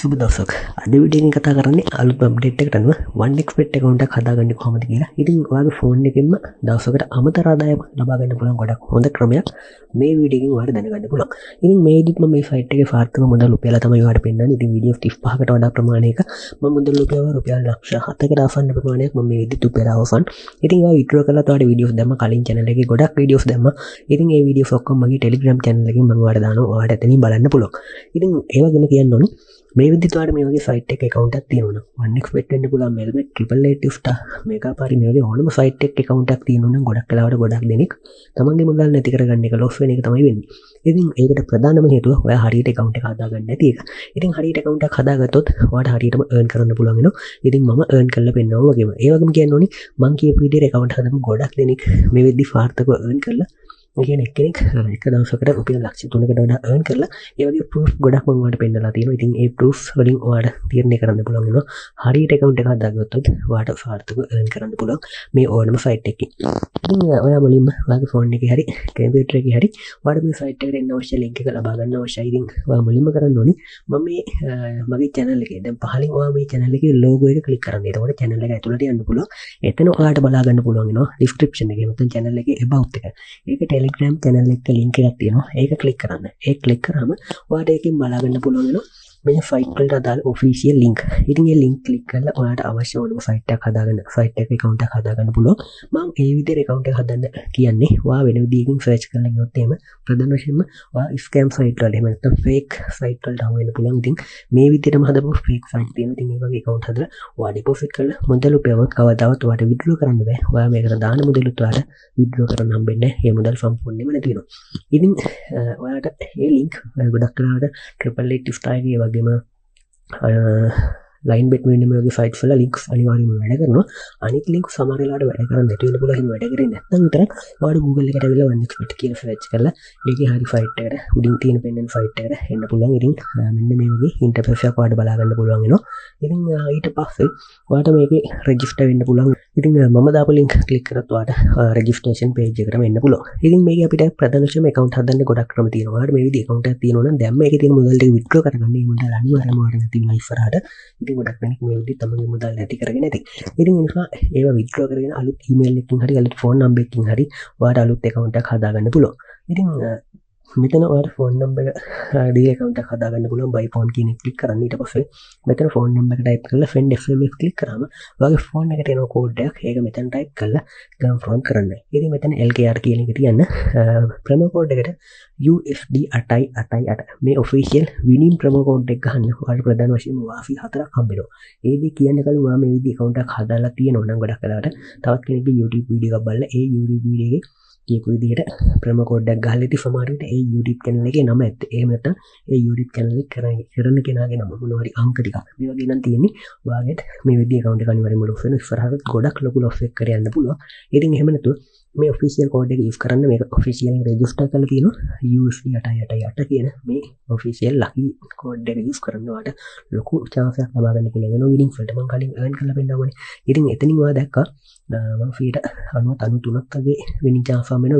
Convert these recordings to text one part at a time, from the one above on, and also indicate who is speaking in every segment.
Speaker 1: සුබ දවසක්. අද වීඩියෝ එකෙන් කතා කරන්නේ අලුත් අප්ඩේට් එකකට අනුව 1xbet account එකක් හදාගන්නේ කොහොමද කියලා. ඉතින් ඔයාගේ ෆෝන් එකෙන්ම දවසකට අමතර ආදායම ලබා ගන්න පුළුවන් ගොඩක් හොඳ ක්‍රමයක් මේ වීඩියෝ එකෙන් ඔයාලට දැනගන්න පුළුවන්. ඉතින් මේ විදිහට මම මේ සයිට් එකේ සාර්ථක මුදල් උපයලා තමයි ඔයාලට පෙන්නන්නේ. ඉතින් වීඩියෝ 35කට වඩා ප්‍රමාණයක මම මුදල් උපයවා රුපියල් ලක්ෂ 7කට ආසන්න ප්‍රමාණයක් මම මේ විදිහට උපයලා අවසන්. ඉතින් ඔයා විඩ්‍රෝ කරලා ඔයාලට වීඩියෝස් දැම්ම කලින් channel එකේ ගොඩක් වීඩියෝස් දැම්ම. ඉතින් මේ වීඩියෝස් ඔක්කොම මගේ Telegram channel එකෙන් මම ඔයාලට දානවා. ඔයාලට එතනින් බලන්න පුළුවන්. ඉතින් ඒ වගේම කියන්න ඕනේ මේ විදිහට ඔයාලට මේ වගේ සයිට් එක account එකක් තියෙනවා නම් 1xbet වෙන්න පුළුවන් Melbet 888 star මේකා පාරි මේ වගේ ඕනම සයිට් එකක account එකක් තියෙනවා නම් ගොඩක් වෙලාවට ගොඩක් දෙනෙක් තමන්ගේ මුදල් නැති කරගන්න එක loss වෙන එක තමයි වෙන්නේ. ඉතින් ඒකට ප්‍රධානම හේතුව ඔයා හරියට account එක හදාගන්න නැති එක. ඉතින් හරියට account එකක් හදාගත්තොත් ඔයාට හරියටම earn කරන්න පුළුවන් වෙනවා. ඉතින් මම earn කරලා පෙන්නනවා වගේම. ඒ වගේම කියන්න ඕනේ මං කියපු විදිහට account හදපු ගොඩක් දෙනෙක් මේ වෙද්දි සාර්ථකව earn කරලා එක්කෙනෙක් එක දවසකට රුපියල් ලක්ෂ 3කට වඩා earn කරලා ඒ වගේ proof ගොඩක් මම ඔයාලට පෙන්නලා තියෙනවා. ඉතින් ඒ proof වලින් ඔයාලට තීරණය කරන්න පුළුවන් වෙනවා හරියට account එක හදාගත්තොත් ඔයාලට සාර්ථකව earn කරන්න පුළුවන් මේ ඕනම site එකකින්. ඉතින් ඔයා මුලින්ම ඔයාගේ phone එකේ හරි computer එකේ හරි ඔයාලට මේ site එකට එන්න අවශ්‍ය link එක ලබා ගන්න අවශ්‍යයි. ඉතින් ඔයා මුලින්ම කරන්න ඕනේ මම මේ මගේ channel එකේ දැන් පහලින් ඔයා මේ channel එකේ logo එක click කරන්න. එතකොට channel එක ඇතුළට යන්න පුළුවන්. එතන ඔයාලට බලා ගන්න පුළුවන් වෙනවා description එකේ නැත්නම් channel එකේ about එක. ඒක Telegram channel එක link එකක් තියෙනවා. ඒක click කරන්න. ඒක click කරාම ඔයාලට ඒකෙන් බලා ගන්න පුළුවන් වෙනවා මේ site වලට අදාළ official link. ඉතින් ඒ link click කරලා ඔයාලට අවශ්‍ය ඕනම site එකක් හදාගන්න site එකේ account එකක් හදාගන්න පුළුවන්. මම මේ විදිහට account එක හදන්න කියන්නේ ඔයා වෙන විදිහකින් search කරලා ගියොත් එහෙම ප්‍රධාන වශයෙන්ම ඔයා scam site වල එහෙම නැත්නම් fake site වලට අහු වෙන්න පුළුවන්. ඉතින් මේ විදිහටම හදපු fake site තියෙනවා. ඉතින් මේ වගේ account හදලා ඔයා deposit කරලා මුදල් උපයවුවොත් කවදාවත් ඔයාට withdraw කරන්න බෑ. ඔයා මේකට දාන මුදලුත් ඔයාලට withdraw කරන්න හම්බෙන්නේ නැහැ. මේ මුදල් සම්පූර්ණයෙන්ම නැති වෙනවා. ඉතින් ඔයාලට මේ link ගොඩක් වෙලාවට 888 star එකේ වගේම ලයින් බෙට් මෙන්න මේ වගේ සයිට්ස් වල ලින්ක්ස් අනිවාර්යයෙන්ම වැඩ කරනවා. අනිත් ලින්ක් සමහර වෙලාවට වැඩ කරන්නේ නැති වෙන පුළුවන්. එහෙම වැඩ කරේ නැත්නම් විතරක් ඔයාලට Google එකට ඇවිල්ලා 1xbet කියලා සර්ච් කරලා ඒකේ හරි සයිට් එකට උඩින් තියෙන පෙන්නන සයිට් එකට එන්න පුළුවන්. ඉතින් මෙන්න මේ වගේ ඉන්ටර්ෆේස් එකක් ඔයාලට බලා ගන්න පුළුවන් වෙනවා. ඉතින් ඊට පස්සේ ඔයාලට මේකේ රෙජිස්ටර් වෙන්න පුළුවන්. ඉතින් මම දාපු ලින්ක් ක්ලික් කරත් ඔයාලට රෙජිස්ට්‍රේෂන් පේජ් එකට එන්න පුළුවන්. ඉතින් මේකේ අපිට ප්‍රධාන වශයෙන් account හදන්න ගොඩක් ක්‍රම තියෙනවා. ඔයාලට මේ විදිහේ account එකක් තියෙනවා නම් දැන් මේකේ තියෙන මුදල් ටික withdraw කරගන්න. මේ මුදල් අනිවාර්යයෙන්ම ඔයාලට නැති වෙනවා ඉස්සරහට. ඉතින් ගොඩක් වෙනෙක් මේ විදිහට තමන්ගේ මුදල් නැති කරගෙන ඇති. ඉතින් ඒ නිසා ඒවා withdraw කරගෙන අලුත් email එකකින් හරි අලුත් phone number එකකින් හරි ඔයාලට අලුත් account එකක් හදාගන්න පුළුවන්. ඉතින් මෙතන ඔයාලට phone number එක දී account එකක් හදාගන්න පුළුවන්. by phone කියන එක click කරන්න. ඊට පස්සේ මෙතන phone number එක type කරලා send SMS click කරාම ඔයාගේ phone එකට එන code එකක් ඒක මෙතන type කරලා confirm කරන්න. ඉතින් මෙතන LKR කියන එක තියන්න promo code එකට USD 888 මේ official winning promo code එක ගන්න. ඔයාලට ප්‍රධාන වශයෙන්ම වාසි 4ක් හම්බෙනවා. ඒ දේ කියන්න කලින් ඔයා මේ විදිහේ account එකක් හදාලා තියෙනවා නම් ගොඩක් වෙලාවට තවත් කෙනෙක්ගේ YouTube වීඩියෝ එකක් බලලා ඒ YouTube වීඩියෝ එකේ කියපු විදිහට ප්‍රොමෝ කෝඩ් එකක් ගහලා ඉතින් සමහර විට ඒ YouTube channel එකේ නම ඇත්ත. එහෙම නැත්නම් ඒ YouTube channel එක කරන කෙනාගේ නම මොනවා හරි අංක ටිකක්. මේ වගේ නම් තියෙන්නේ. ඔයාගෙත් මේ විදිහේ account එක අනිවාර්යයෙන්ම loss වෙනවා. ඉස්සරහට ගොඩක් ලොකු loss එකක් කර යන්න පුළුවන්. ඉතින් එහෙම නැතුව මේ official code එක use කරන්න මේක official register කරලා තියෙනවා. USD 888 කියන මේ official lucky code එක use කරන්න ඔයාලට ලොකු chance එකක් ලබා ගන්න පුළුවන් වෙනවා winnings වලට. මම කලින් earn කරලා පෙන්නවනේ. ඉතින් එතනින් ඔයා දැක්කා මම ෆීට 93ක් වගේ winning chance වෙන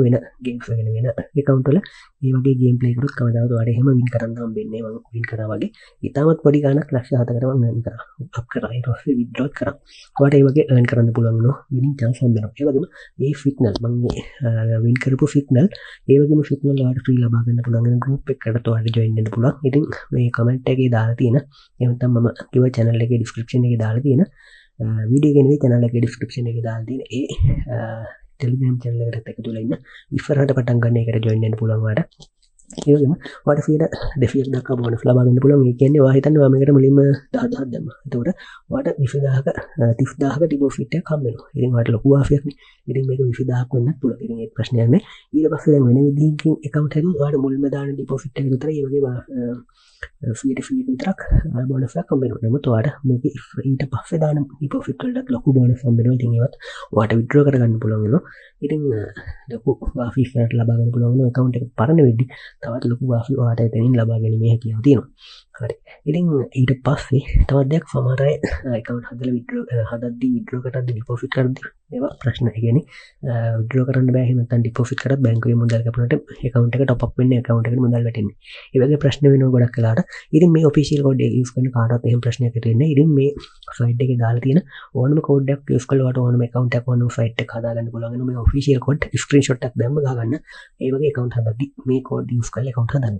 Speaker 1: games වෙන account වල මේ වගේ game play කරොත් කවදාවත් ඔයාලට එහෙම win කරන්න හම්බෙන්නේ නැහැ. මම win කරා වගේ ඊටමත් පොඩි ගාණක් ලක්ෂ 7කට මම earn කරා. up කරා ඊට පස්සේ withdraw කරා. ඔයාලට මේ වගේ earn කරන්න පුළුවන් වෙනවා. winning chance හම්බෙනවා. ඒ වගේම මේ signal මම win කරපු signal ඒ වගේම signal ඔයාලට free ලබා ගන්න පුළුවන් වෙන group එකකට ඔයාලට join වෙන්න පුළුවන්. ඉතින් මේ comment එකේ දාලා තියෙන එහෙම නැත්නම් මම කිව්ව channel එකේ description එකේ දාලා තියෙන වීඩියෝ එකේ නෙවෙයි channel එකේ description එකේ දාලා තියෙන ඒ Telegram channel එකට එකතු වෙලා ඉන්න ඉස්සරහට පටන් ගන්න එකට join වෙන්න පුළුවන් ඔයාලට. ඒ වගේම ඔයාලට ෆීඩ 200ක් දක්වා බෝනස් ලබා ගන්න පුළුවන්. ඒ කියන්නේ ඔයා හිතන්නේ ඔයා මේකට මුලින්ම 10000ක් දැම්මා. එතකොට ඔයාලට 20000ක 30000ක ඩිපොසිට් එකක් හම්බ වෙනවා. ඉතින් ඔයාලට ලොකු වාසියක් නේ. ඉතින් මේක 20000ක් වෙන්නත් පුළුවන්. ඉතින් ඒක ප්‍රශ්නයක් නෑ. ඊට පස්සේ දැන් වෙන විදිහකින් account එකකින් ඔයාලට මුලින්ම දාන ඩිපොසිට් එක විතරයි ඒ වගේ ෆීට විතරක් බෝනස් එකක් හම්බ වෙනවා. නමුත් ඔයාලට මේක ඊට පස්සේ දාන ඩිපොසිට් වලට ලොකු බෝනස් හම්බ වෙනවා. ඉතින් ඒවත් ඔයාලට withdraw කරගන්න පුළුවන් වෙනවා. ඉතින් ලොකු වාසියක් ලබා ගන්න පුළුවන් වෙනවා account එක පරණ වෙද්දි. තවත් ලොකු වාසි ඔයාලට එතනින් ලබා ගැනීම හැකියාව තියෙනවා. හරි ඉතින් ඊට පස්සේ තවත් දෙයක් සමහර අය account හදලා හදද්දී withdraw කරද්දී deposit කරද්දී ඒවා ප්‍රශ්න. ඒ කියන්නේ withdraw කරන්න බෑ එහෙම නැත්නම් deposit කරත් බැංකුවේ මුදල් කැපුණාට account එක top up වෙන්නේ account එකට මුදල් වැටෙන්නේ. ඒ වගේ ප්‍රශ්න වෙනවා ගොඩක් වෙලාවට. ඉතින් මේ official code එක use කරන කාටවත් එහෙම ප්‍රශ්නයක් ඇති වෙන්නේ නැහැ. ඉතින් මේ slide එකේ දාලා තියෙන ඕනම code එකක් use කරලා ඔයාලට ඕනම account එකක් ඕනම site එකක් හදාගන්න පුළුවන් වෙනවා. මේ official code screenshot එකක් දැම්ම ගහගන්න. ඒ වගේ account හදද්දී මේ code use කරලා account හදන්න.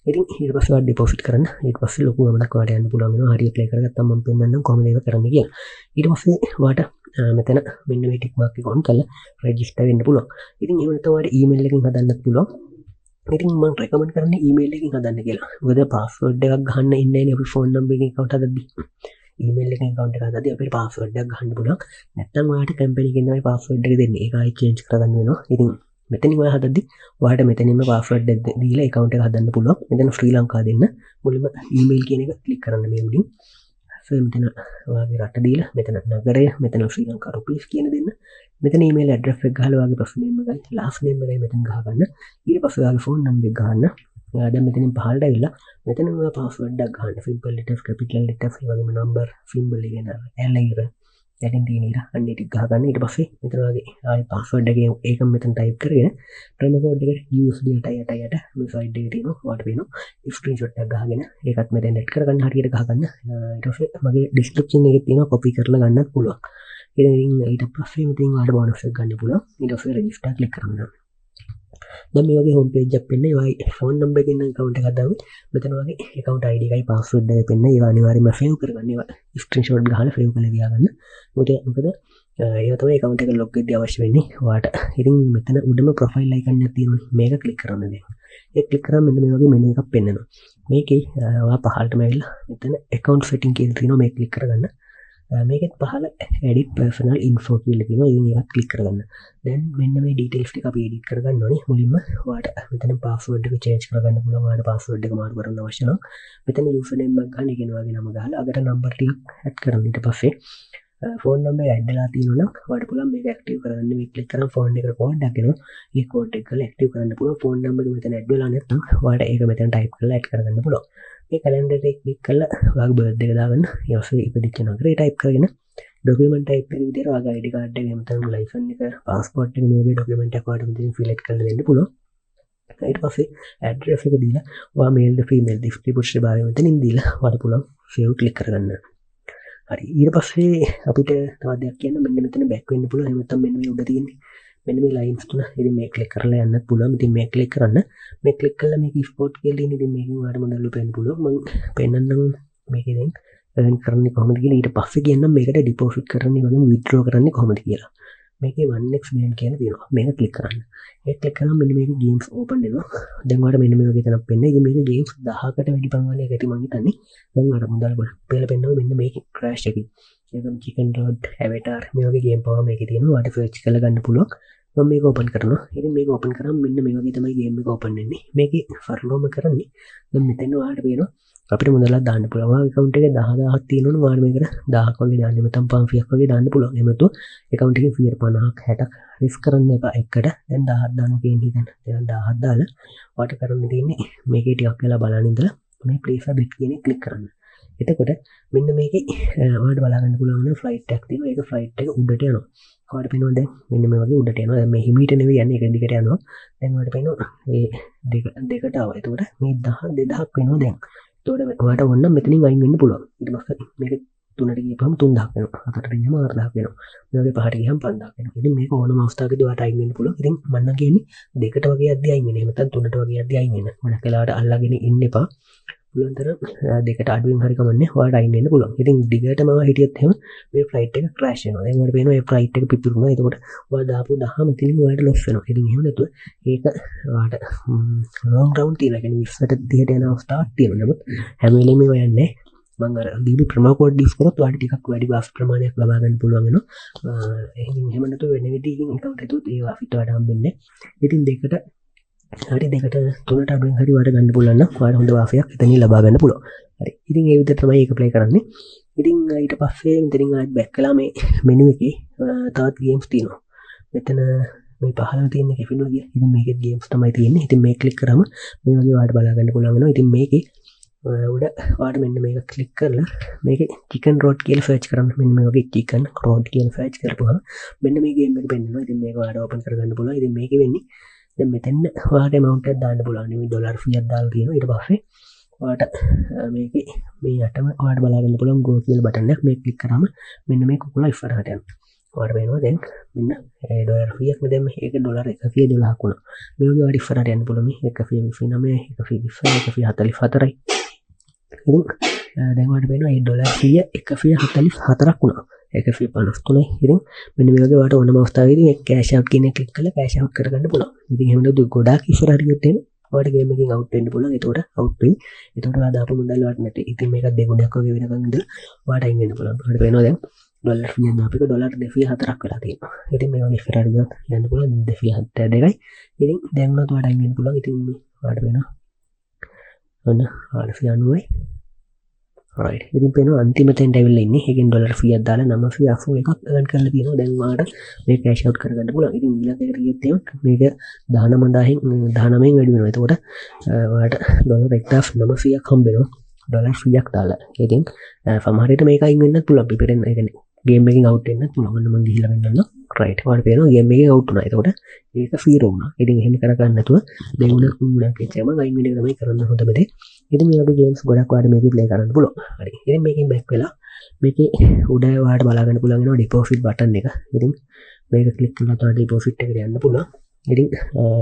Speaker 1: ඉතින් ඊට පස්සේ ඔයාලා deposit කරන්න. ඊට පස්සේ ලොකු ගමනක් ඔයාලට යන්න පුළුවන් වෙනවා. හරිය play කරගත්තාම මම පෙන්නන්නම් කොහොමද ඒක කරන්නේ කියලා. ඊට පස්සේ ඔයාලට මෙතන මෙන්න මේ ටික් මාක් එක on කරලා register වෙන්න පුළුවන්. ඉතින් එහෙම නැත්නම් ඔයාලට email එකකින් හදන්නත් පුළුවන්. ඉතින් මම recommend කරන්නේ email එකකින් හදන්න කියලා. මොකද password එකක් ගහන්න ඉන්නේ නැහැ නේ අපි phone number එකකින් account හදද්දී. email එකකින් account එක හදද්දී අපිට password එකක් ගහන්න පුළුවන්. නැත්නම් ඔයාලට company එකෙන් තමයි password එක දෙන්නේ. ඒක ආයි change කරගන්න වෙනවා. ඉතින් මෙතනින් ඔයා හදද්දී ඔයාලට මෙතනින්ම password එක දීලා account එක හදන්න පුළුවන්. මෙතන ශ්‍රී ලංකා දෙන්න. මුලින්ම email කියන එක click කරන්න මේ උඩින්. so මෙතන ඔයාගේ රට දීලා මෙතන නගරය මෙතන ශ්‍රී ලංකා rupees කියන දෙන්න. මෙතන email address එක ගහලා ඔයාගේ first name එකයි last name එකයි මෙතන ගහගන්න. ඊට පස්සේ ඔයාගේ phone number එක ගහන්න. දැන් මෙතනින් පහළට ඇවිල්ලා මෙතන ඔයා password එකක් ගහන්න. simple letters capital letters ඒ වගේම number symbol එක න L ඉර දැන් තියෙන ඉර අන්න ටික ගහගන්න. ඊට පස්සේ මෙතන ඔයාගේ ආයි password එකේ ඒක මෙතන type කරගෙන promo code එකට USD 8 මේ side එකේ තියෙනවා. ඔයාලට පේනවා screenshot එකක් ගහගෙන ඒකත් මෙතෙන් add කරගන්න හරියට ගහගන්න. ඊට පස්සේ මගේ description එකේ තියෙනවා copy කරලා ගන්නත් පුළුවන්. ඉතින් ඊට පස්සේ මෙතෙන් ඔයාලට bonus එක ගන්න පුළුවන්. ඊට පස්සේ register click කරන්න. දැන් මේ වගේ home page එකක් වෙන්නේ. ඔයයි phone number එකෙන් account එකක් දාගන්න. මෙතන වගේ account ID එකයි password එකයි පෙන්න. ඒවා අනිවාර්යයෙන්ම save කරගන්න. ඒවා screenshot ගහලා save කරලා තියාගන්න. මොකද ඒවා තමයි account එක log වෙද්දී අවශ්‍ය වෙන්නේ ඔයාට. ඉතින් මෙතන උඩම profile icon එකක් තියෙනවනේ. මේක click කරන්න දැන්. ඒක click කරාම මෙන්න මේ වගේ menu එකක් පෙන්නනවා. මේකේ ඔයා පහළටම ඇවිල්ලා මෙතන account setting කියලා තියෙනවා. මේක click කරගන්න. මේකෙත් පහළ edit personal info කියලා තියෙනවා. ඉතින් ඒකත් click කරගන්න. දැන් මෙන්න මේ details ටික අපි edit කරගන්න ඕනේ. මුලින්ම ඔයාලට මෙතන password එක change කරගන්න පුළුවන්. ඔයාලට password එක මාරු කරන්න අවශ්‍ය නම් මෙතන username එකක් ගන්න. ඒ කියන්නේ ඔයාගේ නම ගහලා අගට number ටිකක් add කරන්න. ඊට පස්සේ phone number add වෙලා තියෙනවා නම් ඔයාලට පුළුවන් මේක active කරගන්න. මේ click කරන් phone එකට code එකක් එනවා. ඒ code එක කරලා active කරන්න පුළුවන්. phone number එක මෙතන add වෙලා නැත්නම් ඔයාලට ඒක මෙතන type කරලා add කරගන්න පුළුවන්. මේ calendar එක click කරලා ඔයාගේ birthday එක දාගන්න. ඊට පස්සේ ඉපදිච්ච නගරය type කරගෙන document type එක විදිහට ඔයාගේ ID card එක එහෙම නැත්නම් license එක passport එක මේ වගේ document එකක් ඔයාලට මෙතන select කරලා දෙන්න පුළුවන්. ඊට පස්සේ address එක දීලා ඔයා male female distribution භාවය මෙතනින් දීලා ඔයාලට පුළුවන් save click කරගන්න. හරි ඊට පස්සේ අපිට තවත් දෙයක් කියන්න මෙන්න මෙතන back වෙන්න පුළුවන්. එහෙම නැත්නම් මෙන්න මේ උඩ තියෙන්නේ මෙන්න මේ lines තුන. ඉතින් මේ click කරලා යන්නත් පුළුවන්. ඉතින් මේ click කරන්න. මේ click කළා මේක export කියලා තියෙන. ඉතින් මේකෙන් ඔයාලට මොඩල් උපයන්න පුළුවන්. මම පෙන්නන්නම් මේකේ දැන් earn කරන්නේ කොහොමද කියලා. ඊට පස්සේ කියන්නම් මේකට deposit කරන්නේ වගේම withdraw කරන්නේ කොහොමද කියලා. මේකේ 1x million කියන තියෙනවා. මේක click කරන්න. ඒක click කරාම මෙන්න මේක games open වෙනවා. දැන් ඔයාලට මෙන්න මේ වගේ තැනක් පෙන්නේ. ඉතින් මේක games 1000කට වැඩි ප්‍රමාණයක් ඇති මං හිතන්නේ. දැන් ඔයාලට මුදල් පෙළ පෙන්නනවා මෙන්න මේක crash එකකින්. ඒකම chicken road avatar මේ වගේ game power මේකේ තියෙනවා. ඔයාලට search කරලා ගන්න පුළුවන්. මම මේක open කරනවා. ඉතින් මේක open කරාම මෙන්න මේ වගේ තමයි game එක open වෙන්නේ. මේකේ ෆර්ලෝම කරන්නේ දැන් මෙතන ඔයාලට පේනවා අපිට මුදලක් දාන්න පුළුවන්. ඔයාගේ account එකේ 10000ක් තියෙනවනේ ඔයාලා මේකට 1000ක් වගේ දාන්න නැත්නම් 500ක් වගේ දාන්න පුළුවන්. එහෙම නැත්නම් account එකේ 50ක් 60ක් risk කරන්න එපා එකට. දැන් 1000ක් දානවා කියන හිතන්න. දැන් 1000ක් දාලා ඔයාලට කරන්න තියෙන්නේ මේකේ ටිකක් වෙලා බලන්න ඉඳලා මේ place a bet කියන එක click කරන්න. එතකොට මෙන්න මේකේ ඔයාලට බලා ගන්න පුළුවන් වෙන flight එකක් තියෙනවා. ඒක flight එක උඩට යනවා. ඔයාලට පේනවා දැන් මෙන්න මේ වගේ උඩට යනවා. දැන් මේ හිමීට නෙවෙයි යන්නේ ඒක දිගට යනවා. දැන් ඔයාලට පේනවා මේ දෙකට ආවා. එතකොට මේ 1000 2000ක් වෙනවා දැන්. එතකොට ඔයාලට ඕන නම් මෙතනින් අයින් වෙන්න පුළුවන්. ඊට පස්සේ මේක 3ට ගියපම 3000ක් වෙනවා. 4ට ගියම 4000ක් වෙනවා. මේ වගේ 5ට ගියම 5000ක් වෙනවා. ඉතින් මේක ඕනම අවස්ථාවකදී ඔයාලට අයින් වෙන්න පුළුවන්. ඉතින් මම නම් කියන්නේ දෙකට වගේ යද්දි අයින් වෙන්න. එහෙම නැත්නම් 3ට වගේ යද්දි අයින් වෙන්න. ගොඩක් වෙලාවට අල්ලගෙන ඉන්න එපා. පුළුවන් තරම් දෙකට අඩුවෙන් හරි කමන්නේ ඔයාලට අයින් වෙන්න පුළුවන්. ඉතින් දිගටම හිටියොත් එහෙම මේ ෆ්ලයිට් එක ක්‍රෑෂ් වෙනවා. දැන් ඔයාලට පේනවා මේ ෆ්ලයිට් එක පිපිරුණා. එතකොට ඔයාලා දාපු 10 මෙතනින් ඔයාලට ලොස් වෙනවා. ඉතින් එහෙම නැතුව ඒක ඔයාලට ලොන්ග් රවුන්ඩ් තියෙනවා. ඒ කියන්නේ 20ට 30ට යන අවස්ථාවක් තියෙනවා. නමුත් හැම වෙලෙම ඒව යන්නේ මම අර දීපු ප්‍රොමෝ කෝඩ් ඩිස් කරොත් ඔයාලට ටිකක් වැඩි බාස් ප්‍රමාණයක් ලබා ගන්න පුළුවන් වෙනවා. එහෙම නැතුව වෙන විදිහකින් account එකතුත් ඒවා අපිට වඩා හම්බෙන්නේ. ඉතින් දෙකට හරි දෙකට 3ට අඩුවෙන් හරි වඩ ගන්න පුළුවන් නම් ඔයාලට හොඳ වාසියක් එතනින් ලබා ගන්න පුළුවන්. හරි. ඉතින් ඒ විදිහට තමයි ඒක ප්ලේ කරන්නේ. ඉතින් ඊට පස්සේ මෙතනින් ආයෙත් බෑක් කළා මේ මෙනු එකේ තවත් ගේම්ස් තියෙනවා. මෙතන මේ පහළම තියෙන කැෆිනෝ කිය. ඉතින් මේකේ ගේම්ස් තමයි තියෙන්නේ. ඉතින් මේක ක්ලික් කරාම මේ වගේ ඔයාලට බලා ගන්න පුළුවන් වෙනවා. ඉතින් මේකේ උඩ වාට මෙන්න මේක ක්ලික් කරලා මේක චිකන් රෝඩ් කියලා සර්ච් කරන්න මෙන්න මේ වගේ චිකන් රෝඩ් කියලා සර්ච් කරපුවම මෙන්න මේ ගේම් එක පෙන්නනවා. ඉතින් මේක ඔයාලට ඕපන් කරගන්න පුළුවන්. ඉතින් මේකේ වෙන්නේ දැන් මෙතෙන් ඔයාලට amount එකක් දාන්න පුළුවන්. මේ ඩොලර් 100ක් දාලා තියෙනවා. ඊට පස්සේ ඔයාලට මේකේ මේ යටම ඔයාලට බලා ගන්න පුළුවන් go කියලා බටන් එකක්. මේක ක්ලික් කරාම මෙන්න මේ කුකුලා ඉස්සරහට යනවා. ඔයාලට වෙනවා දැන් මෙන්න ඩොලර් 100ක් මෙතෙන් මේක ඩොලර් 112ක් වුණා. මේ වගේ ඔයාලට ඉස්සරහට යන්න පුළුවන්. මේ 129 144යි. ඉතින් දැන් ඔයාලට වෙනවා මේ ඩොලර් 144ක් වුණා. 153යි. ඉතින් මෙන්න මේ වගේ ඔයාලට ඕනම අවස්ථාවකදී මේ කෑෂ් අවුට් කියන එක ක්ලික් කරලා කෑෂ් අවුට් කරගන්න පුළුවන්. ඉතින් එහෙම නේද ගොඩාක් ඉස්සරහට ගියොත් එහෙම ඔයාලට ගේම් එකකින් අවුට් වෙන්න පුළුවන්. එතකොට අවුට් වෙයි. එතකොට ඔයා දාපු මුදල් ඔයාලට නැති. ඉතින් මේක දෙගුණයක් වගේ වෙනකන් ඉඳලා ඔයාලට අයින් වෙන්න පුළුවන්. ඔයාලට වෙනවා දැන් ඩොලර් 100ක් දාපු එක ඩොලර් 204ක් වෙලා තියෙනවා. ඉතින් මේ වගේ ඉස්සරහට ගියොත් යන්න පුළුවන් 272යි. ඉතින් දැන් උනත් ඔයාලට අයින් වෙන්න පුළුවන්. ඉතින් ඔයාලට වෙනවා ඔන්න 890යි. right. ඉතින් පේනවා අන්තිම තැනට ඇවිල්ලා ඉන්නේ. ඒකෙන් ඩොලර් 100ක් දාලා 981ක් earn කරලා තියෙනවා. දැන් ඔයාලට මේ cash out කරගන්න පුළුවන්. ඉතින් ඊළඟ එකට ගියොත් එහෙම මේක 19න් වැඩි වෙනවා. එතකොට ඔයාලට ඩොලර් 1900ක් හම්බ වෙනවා. ඩොලර් 100ක් දාලා. ඉතින් සමහර විට මේක අයින් වෙන්නත් පුළුවන්. පිපෙරෙන් ඒ කියන්නේ ගේම් එකකින් අවුට් වෙන්නත් පුළුවන්. ඔන්න මම ගිහිල්ලා වෙන්නන්න. right. ඔයාලට පේනවා ගේම් එකේ අවුට් වුණා. එතකොට ඒක ෆීරෝ වුණා. ඉතින් එහෙම කරගන්න නැතුව දෙගුණක් තුන්ගුණක් එච්චරම අයින් වෙන එක තමයි කරන්න හොඳම දේ. ඉතින් මේ වගේ ගේම්ස් ගොඩක් ඔයාලට මේකේ ප්ලේ කරන්න පුළුවන්. හරි. ඉතින් මේකෙන් බෑක් වෙලා මේකේ උඩ ඔයාලට බලා ගන්න පුළුවන් වෙනවා ඩිපොසිට් බටන් එක. ඉතින් මේක ක්ලික් කරලා තමයි ඩිපොසිට් එකට යන්න පුළුවන්. ඉතින්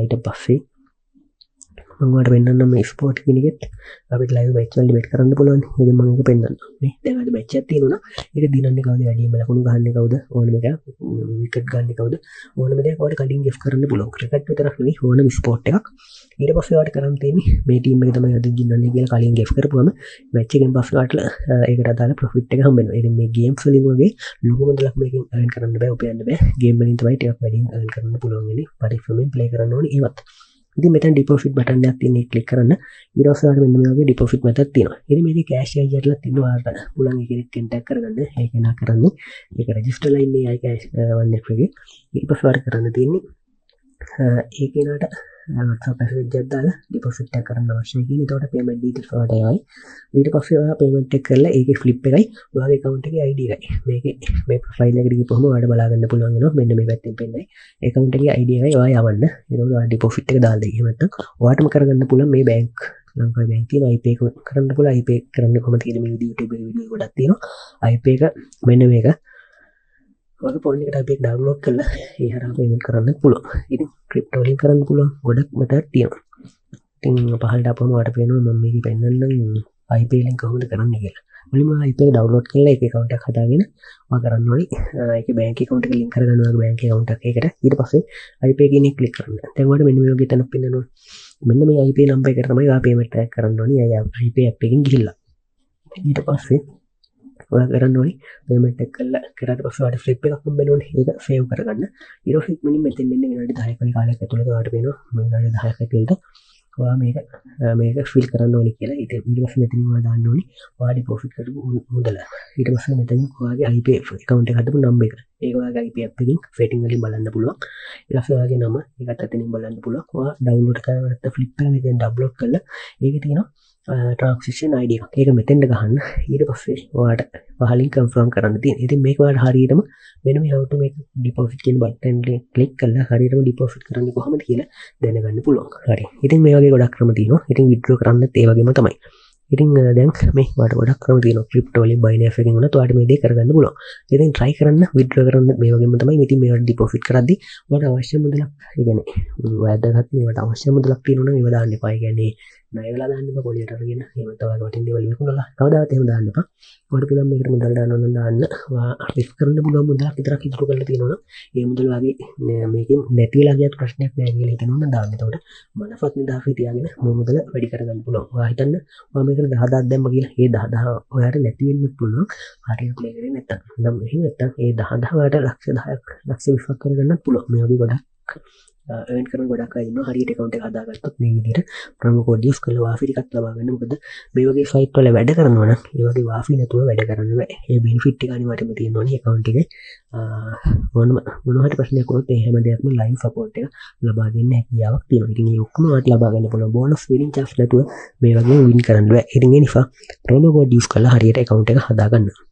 Speaker 1: ඊට පස්සේ මම ඔයාලට පෙන්නන්නම් මේ ස්පෝර්ට් කියන එකෙත් අපිට ලයිව් මැච් වල ඩිබේට් කරන්න පුළුවන්. ඉතින් මම ඒක පෙන්නන්නම්. මේ දැන් අද මැච් එකක් තියෙනවා. ඒක දිනන්නේ කවුද? වැඩිම ලකුණු ගහන්නේ කවුද? ඕනම එක විකට් ගන්නේ කවුද? ඕනම දෙයක් ඔයාලට කලින් ගිෆ්ට් කරන්න පුළුවන්. ක්‍රිකට් විතරක් නෙවෙයි ඕනම ස්පෝර්ට් එකක්. ඊට පස්සේ ඔයාලට කරන්න තියෙන්නේ මේ ටීම් එක තමයි අද දිනන්නේ කියලා කලින් ගිෆ්ට් කරපුවම මැච් එකෙන් පස්සේ ඔයාලට ඒකට අදාළ ප්‍රොෆිට් එක හම්බ වෙනවා. ඉතින් මේ ගේම්ස් වලින් වගේ ලොකු මුදලක් මේකෙන් earn කරන්න බෑ, උපයන්න බෑ. ගේම් වලින් තමයි ටිකක් වැඩියෙන් earn කරන්න පුළුවන් වෙන්නේ. පරිස්සමෙන් ප්ලේ කරන්න ඕනේ ඒවත්. ඉතින් මෙතන ඩිපොසිට් බටන් එකක් තියෙන එක ක්ලික් කරන්න. ඊට පස්සේ ඔයාලට මෙන්න මේ වගේ ඩිපොසිට් මෙතඩ් තියෙනවා. ඉතින් මේකේ කෑෂ් ඇජර්ලා තියෙනවා ඔයාලට පුළුවන් එකෙක් කන්ටැක්ට් කරගන්න. ඒක නා කරන්නේ ඒක රෙජිස්ටර්ලා ඉන්නේ අය කෑෂ් වන් එකේ. ඊට පස්සේ ඔයාලට කරන්න තියෙන්නේ ඒ කෙනාට WhatsApp message එකක් දාලා ඩිපොසිට් එක කරන්න අවශ්‍යයි කියන. එතකොට payment details ඔයාලට එවයි. ඊට පස්සේ ඔයා payment එක කරලා ඒකේ flip එකයි ඔයාගේ account එකේ ID එකයි. මේකේ මේ profile එකට ගිහපුවම ඔයාලට බලා ගන්න පුළුවන් වෙනවා. මෙන්න මේ පැත්තෙන් පෙන්නයි. account එකේ ID එකයි ඔයා යවන්න. එතකොට ඔයා ඩිපොසිට් එක දාලා දෙයි. එහෙම නැත්නම් ඔයාටම කරගන්න පුළුවන් මේ bank ලංකාවේ bank තියෙන IP එක කරන්න පුළුවන්. IP එක කරන්න කොහොමද කියන මේ YouTube එකේ වීඩියෝ ගොඩක් තියෙනවා. IP එක මෙන්න මේක ඔයාගේ ෆෝන් එකට IP එක ඩවුන්ලෝඩ් කරලා ඒ හරහා පේමන්ට් කරන්න පුළුවන්. ඉතින් ක්‍රිප්ටෝ වලින් කරන්න පුළුවන් ගොඩක් මෙතඩ් තියෙනවා. ඉතින් පහළට අපම ඔයාලට පේනවා මම මේක පෙන්නන්නම් IP එකෙන් කොහොමද කරන්නේ කියලා. මුලින්ම IP එක ඩවුන්ලෝඩ් කරලා ඒක account එකක් හදාගෙන ඔයා කරන්න ඕනේ ඒකේ bank account එක link කරගන්න ඔයාගේ bank account එකකට. ඊට පස්සේ IP කියන එක click කරන්න. දැන් ඔයාලට මෙන්න මේ වගේ තැනක් පෙන්නනවා. මෙන්න මේ IP number එකට තමයි ඔයා payment එක කරන්න ඕනේ. IP app එකෙන් ගිහිල්ලා. ඊට පස්සේ ඔයා කරන්න ඕනේ payment එක කරලා කරාට පස්සේ ඔයාලට flip එකක් හම්බ වෙනෝනේ. ඒක save කරගන්න. ඊට පස්සේ ඉක්මනින් මෙතෙන් එන්නේ විනාඩි 10ක කාලයක් ඇතුළත ඔයාලට පේනවා මේ විනාඩි 10ක ඇතුළත ඔයා මේක fill කරන්න ඕනේ කියලා. ඊට පස්සේ මෙතනින් ඔයා දාන්න ඕනේ ඔයා deposit කරපු මුදල. ඊට පස්සේ මෙතනින් ඔයාගේ IP account එක හදපු number එක. ඒක ඔයාගේ IP app එකකින් setting වලින් බලන්න පුළුවන්. ඊට පස්සේ ඔයාගේ නම ඒකත් අතනින් බලන්න පුළුවන්. ඔයා download කරගත්ත flip එක මෙතෙන් download කරලා ඒකේ තියෙනවා transaction ID එකක්. ඒක මෙතෙන්ට ගහන්න. ඊට පස්සේ ඔයාට පහලින් confirm කරන්න තියෙනවා. ඉතින් මේක ඔයාලට හරියටම මෙන්න මේ how to make deposit කියන button එක click කරලා හරියටම deposit කරන්නේ කොහොමද කියලා දැනගන්න පුළුවන්. හරි. ඉතින් මේ වගේ ගොඩක් ක්‍රම තියෙනවා. ඉතින් withdraw කරන්නත් ඒ වගේම තමයි. ඉතින් දැන් මේ වට ගොඩක් ක්‍රම තියෙනවා. crypto වලින් binance එකකින් උනත් ඔයාලට මේ දේ කරගන්න පුළුවන්. ඉතින් try කරන්න withdraw කරන්න මේ වගේම තමයි. ඉතින් මේවට deposit කරද්දි ඔයාලට අවශ්‍ය මුදලක්, ඒ කියන්නේ වැදගත් මේවට අවශ්‍ය මුදලක් තියෙනවා නම් ඒව දාන්න එපා. ඒ කියන්නේ ණය වෙලා දාන්න එපා පොලියට අරගෙන. එහෙම තමයි වටින් දේවල් විකුණලා කවදාවත් එහෙම දාන්න එපා. ඔයාලට පුළුවන් මේකට මුදල් දාන්න ඕන නම් දාන්න. ඔයා රිස්ක් කරන්න පුළුවන් මුදලක් විතරක් ඉතුරු කරලා තියෙනවා නම් ඒ මුදල වගේ මේකෙන් නැති වෙලා ගියත් ප්‍රශ්නයක් නෑ කියලා හිතනවා නම් දාන්න. එතකොට මනසත් නිදාසේ තියාගෙන මේ මුදල වැඩි කරගන්න පුළුවන්. ඔයා හිතන්න ඔයා මේකට 10000ක් දැම්ම කියලා ඒ 10000 ඔයාට නැති වෙන්නත් පුළුවන්. හරියට ප්ලේ කරේ නැත්තම්. නම් එහෙම නැත්තම් ඒ 10000 ඔයාට ලක්ෂ 10ක් ලක්ෂ 20ක් කරගන්නත් පුළුවන්. මේ වගේ ගොඩක් ඒන් කරන ගොඩක් අය ඉන්නවා හරියට account එක හදාගත්තොත් මේ විදිහට promo code use කරලා වාෆි ටිකක් ලබා ගන්න. මොකද මේ වගේ site වල වැඩ කරනවා නම් ඒ වගේ වාෆි නැතුව වැඩ කරන්න බෑ. ඒ benefit ටික අනිවාර්යයෙන්ම තියෙන්න ඕනේ account එකේ. මොන හරි ප්‍රශ්නයක් වුණොත් ඒ හැම දෙයක්ම live support එක ලබා දෙන්න හැකියාවක් තියෙනවා. ඉතින් මේ ඔක්කොම වාට ලබා ගන්න පුළුවන්. bonus winning chance නැතුව මේ වගේ win කරන්න බෑ. ඉතින් ඒ නිසා promo code use කරලා හරියට account එක හදා ගන්න.